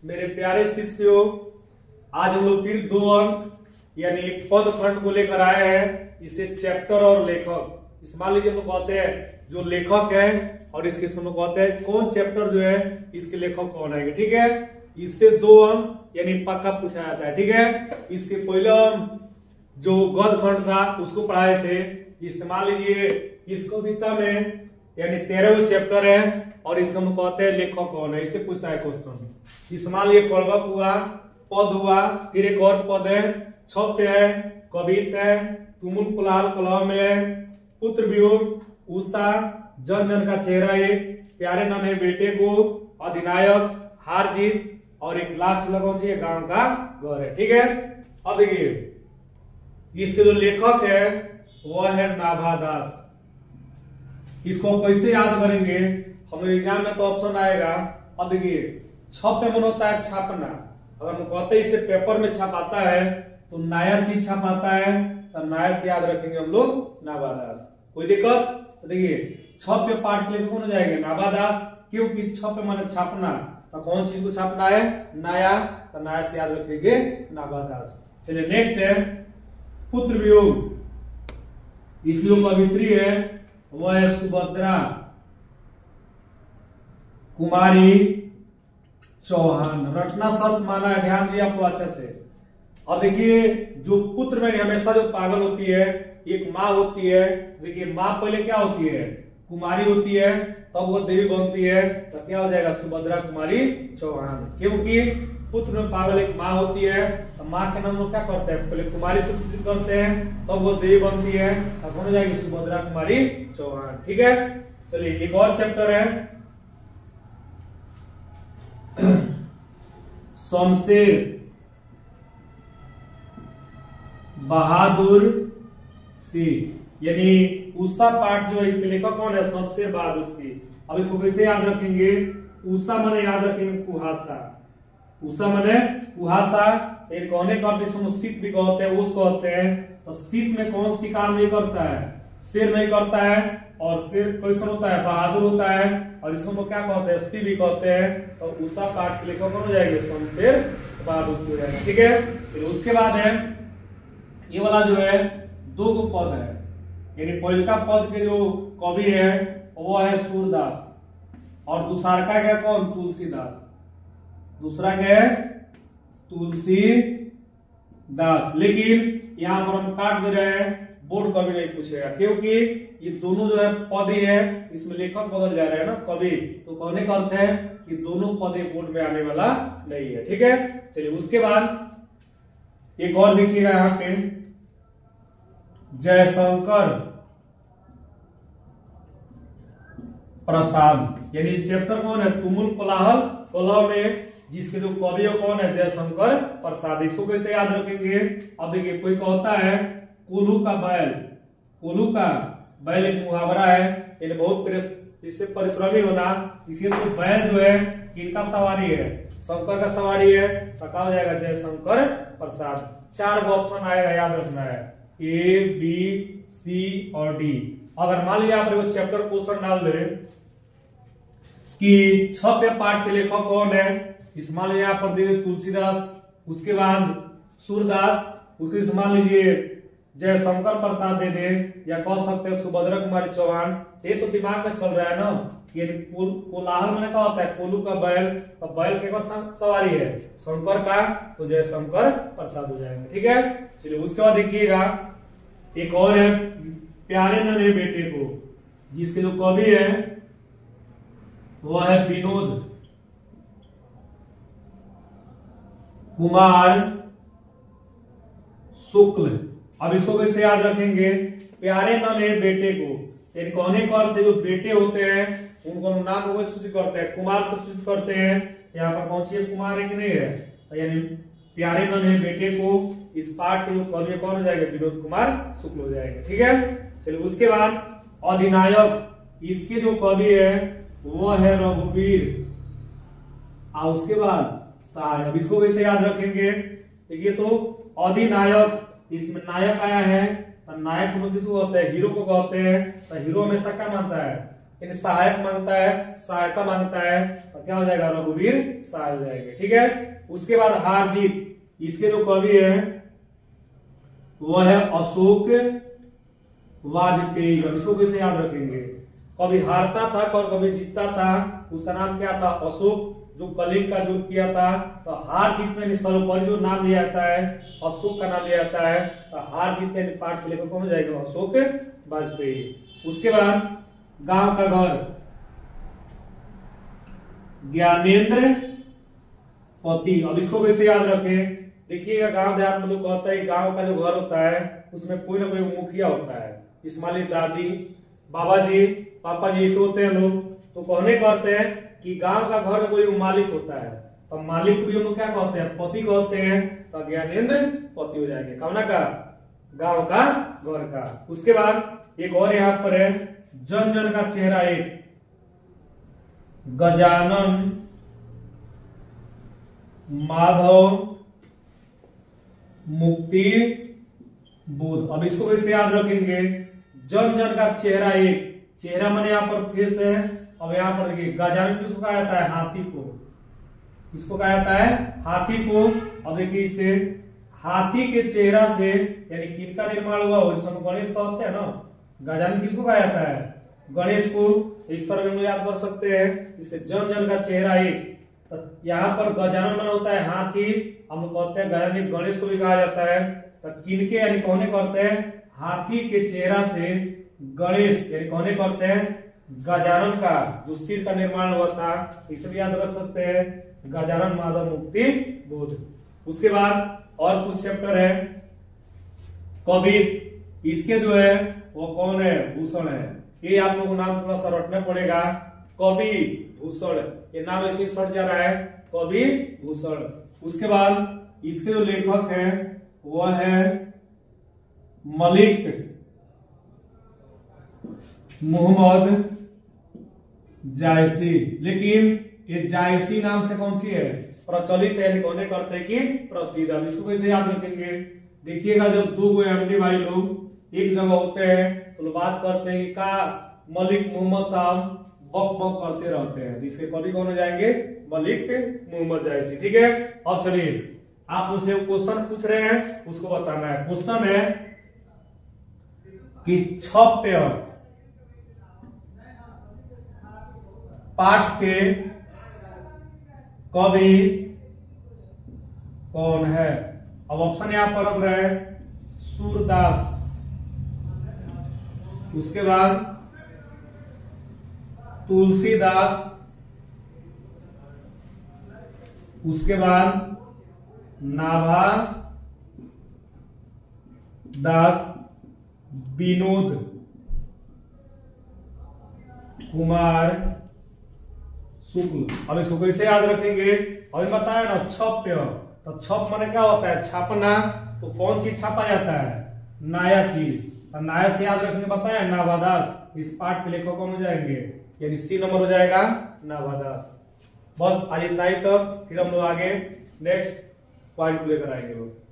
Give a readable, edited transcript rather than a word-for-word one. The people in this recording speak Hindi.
मेरे प्यारे शिष्यों, आज हम लोग फिर 2 अंक यानी पद खंड को लेकर आए हैं। इसे चैप्टर और लेखक, इस मान लीजिए हम लोग कहते हैं जो लेखक है और इसके हम लोग कहते हैं कौन चैप्टर जो है इसके लेखक कौन है, ठीक है। इससे 2 अंक यानी पक्का पूछा जाता है, ठीक है। इसके पहले हम जो गद्य खंड था उसको पढ़ाए थे। इस मान लीजिए इस कविता में यानी 13वां चैप्टर है और इसको हम कहते हैं लेखक कौन है, इसे पूछता है क्वेश्चन। इस मान लीजिए कड़वक हुआ, पद हुआ, फिर एक और पद है, छप्य है, कवित है, तुमुल कोलाहल कलम है, पुत्र वियोग, उषा, जन जन का चेहरा, एक प्यारे नन्हे बेटे को, अधिनायक, हार जीत और एक लास्ट कौन सी है, गांव का घर है, ठीक है। अब देखिए इसके जो लेखक है वह है नाभादास। इसको कैसे याद करेंगे, हम एग्जाम में तो ऑप्शन आएगा। अब देखिए छप्य मन होता है छापना, अगर हम कहते हैं इसे पेपर में छापाता है तो नया चीज छापाता है, तो नया से याद रखेंगे हम लोग नाभादास। कोई दिक्कत? तो देखिए छप्य पाठ के लिए कौन हो जाएगा, नाभादास, क्योंकि छप्य माने छापना, तो कौन चीज को छापना है, नया, तो नया से याद रखेंगे नाभादास। चलिए नेक्स्ट है पुत्र वियोग। इसकी जो कवित्री है वह है सुभद्रा कुमारी चौहान। रटना शब्द माना है, ध्यान दिया आपको अच्छे से। अब देखिए जो पुत्र में हमेशा जो पागल होती है, एक माँ होती है। देखिए माँ पहले क्या होती है, कुमारी होती है, तब वो देवी बनती है, तो क्या हो जाएगा, सुभद्रा कुमारी चौहान। क्योंकि पुत्र में पागल एक माँ होती है, तो माँ के नाम लोग क्या करते हैं, पहले कुमारी से सूचित करते हैं, तब वो देवी बनती है, तब कौन हो जाएगी, सुभद्रा कुमारी चौहान, ठीक है। चलिए एक और चैप्टर है शमशेर बहादुर सिंह, यानी उषा पाठ जो है इसके लेखक कौन है, शमशेर बहादुर सिंह। अब इसको कैसे याद रखेंगे, उषा माने याद रखेंगे कुहासा, उषा माने कुहासा। एक कहने का अर्थ शीत भी कहते हैं, उस कहते हैं, तो शीत में कौन सी काम नहीं करता है, शेर नहीं करता है, और शेर कैसा होता है, बहादुर होता है, और इसको हम क्या कहते हैं, सी भी कहते हैं। तो उषा पाठ के लेखक कौन हो जाएंगे, शमशेर बहादुर सिंह हो जाएगा, ठीक है। फिर उसके बाद है ये वाला जो है 2 पद है, यानी पहले का पद के जो कवि है वो है सूरदास, और दूसरा का क्या कौन, तुलसीदास। दूसरा क्या है, तुलसीदास। लेकिन यहाँ पर हम काट दे रहे हैं, बोर्ड कभी नहीं पूछेगा, क्योंकि ये दोनों जो है पद ही है, इसमें लेखक बदल जा रहे हैं ना, कवि, तो कहने का अर्थ है कि दोनों पद बोर्ड में आने वाला नहीं है, ठीक है। चलिए उसके बाद एक और देखिएगा यहाँ पे जयशंकर प्रसाद, यानी चैप्टर कौन है, तुमुल कोलाहल कलम में, जिसके जो कवि है कौन है, जयशंकर प्रसाद। इसको कैसे याद रखेंगे, अब देखिए कोई कहता है कोल्हू का बैल, कोल्हू का बैल एक मुहावरा है, यानी बहुत इससे परिश्रमी होना। इसलिए तो बैल जो है किनका सवारी है, शंकर का सवारी है, तो कहा हो जाएगा जयशंकर प्रसाद। 4 ऑप्शन आएगा, याद रखना है, ए बी सी और डी। अगर मान लीजिए आप चैप्टर क्वेश्चन डाल दे कि छप्य पाठ के लेखक कौन है, इस मान लीजिए यहाँ पर दे तुलसीदास, उसके बाद सूरदास, उसके मान लीजिए जयशंकर प्रसाद दे दे, या कह सकते हैं सुभद्रा कुमारी चौहान। ये तो दिमाग में चल रहा है ना, ये कोलाहल मैंने कहा होता है कोल्हू का बैल, तो बैल के सवारी है शंकर का, तो जयशंकर प्रसाद हो जाएगा, ठीक है। चलिए उसके बाद देखिएगा एक और है प्यारे नन्हे बेटे को, जिसके जो कवि है वह है विनोद कुमार शुक्ल। अब इसको कैसे याद रखेंगे, प्यारे नन्हे बेटे को, यानी कहने का अर्थ जो बेटे होते हैं उनको नाम को सूचित करते हैं, कुमार से सूचित करते हैं। यहाँ पर कौन सी कुमार है कि नहीं है, तो यानी प्यारे नन्हे बेटे को, इस पाठ के जो कवि कौन हो जाएगा, विनोद कुमार शुक्ल हो जाएगा, ठीक है। चलिए उसके बाद अधिनायक, इसके जो कवि है वो है रघुवीर, और उसके बाद सहायक। इसको कैसे याद रखेंगे, देखिए तो अधिनायक, इसमें नायक आया है, तो नायक किसको कहते हैं, हीरो को कहते हैं, तो हीरो हमेशा क्या मानता है, यानी सहायक मांगता है, सहायता मांगता है, तो क्या हो जाएगा? रघुवीर सहाय हो जाएंगे। ठीक है। उसके बाद हार जीत, इसके जो कवि है वह है अशोक वाजपेयी। अब इसको कैसे याद रखेंगे? कभी हारता था और कभी जीतता था, उसका नाम क्या था? अशोक। जो कलिंग का युद्ध किया था, तो हार जीत में सर्वोपरि जो नाम लिया जाता है अशोक का नाम लिया जाता है, तो हार जीत के पाठ के लेखक कौन हो जाएगा? अशोक वाजपेयी। उसके बाद गांव का घर, ज्ञानेंद्र पति। अब इसको कैसे याद रखें? देखिएगा गांव देहात में लोग कहता है गांव का जो घर होता है उसमें कोई ना कोई मुखिया होता है। इस मान लीजिए दादी, बाबा जी, पापा जी ऐसे होते हैं लोग, तो कहने कहते हैं कि गांव का घर में कोई मालिक होता है, तो मालिक को भी हम लोग क्या कहते हैं? पति कहते हैं। तो ज्ञानेंद्र पति हो जाएंगे। कौना का? गांव का, घर का। उसके बाद एक और यहाँ पर है, जन जन का चेहरा एक, गजानन माधव मुक्ति बुध। अब इसको कैसे याद रखेंगे? जन जन का चेहरा एक, चेहरा मैंने यहाँ पर फेस है। अब यहाँ पर देखिए गजानन किसको कहा जाता है? हाथी को। किसको कहा जाता है? हाथी को। अब देखिए इससे हाथी के चेहरा से यानी किनका निर्माण हुआ हो, जिसको गणेश कहते हैं ना, गजानन किसको कहा जाता है? गणेश को। इस तरह हम याद कर सकते हैं। इससे जन जन का चेहरा एक, तो यहाँ पर गजानन मन होता है हाथी, हम कहते हैं गजानन, गणेश को भी कहा जाता है। तो किनके यानी कौने करते हैं? हाथी के चेहरा से गणेश यानी कौने करते हैं? गजानन का जो सिर का निर्माण हुआ था, इसे भी याद रख सकते हैं, गजानन माधव मुक्ति बुध। उसके बाद और कुछ चैप्टर है। कबीर, इसके जो है वो कौन है? भूषण है। ये आप लोगों को नाम थोड़ा सा रटना पड़ेगा, कवि भूषण। ये नाम ऐसे सट जा रहा है, कवि भूषण। उसके बाद इसके जो लेखक है वह है मलिक मोहम्मद जायसी। लेकिन ये जायसी नाम से कौन सी है? प्रचलित है, कौन करते हैं कि प्रसिद्ध। अब इसको कैसे याद रखेंगे? देखिएगा जब दो गो एमडी भाई लोग एक जगह होते हैं तो बात करते हैं कि का मलिक मोहम्मद साहब बक बक करते रहते हैं, जिसके कवि कौन हो जाएंगे? मलिक मोहम्मद जायसी। ठीक है। अब चलिए आप उसे क्वेश्चन पूछ रहे हैं, उसको बताना है। क्वेश्चन है कि छप्य पाठ के कवि कौन है? अब ऑप्शन यहां पर रख रहे हैं, सूरदास, उसके बाद तुलसीदास, उसके बाद नाभा दास, विनोद कुमार शुक्ल। अब इसको कैसे याद रखेंगे? अभी बताया ना छप्य, तो छप माने क्या होता है? छापना। तो कौन चीज छापा जाता है? नया चीज। और नया से याद रखेंगे, बताया नाभादास। इस पाठ के लेखक कौन हो जाएंगे? यानी सी नंबर हो जाएगा नाभादास। बस आज इतना ही तक, फिर हम लोग आगे नेक्स्ट पॉइंट लेकर आएंगे लोग।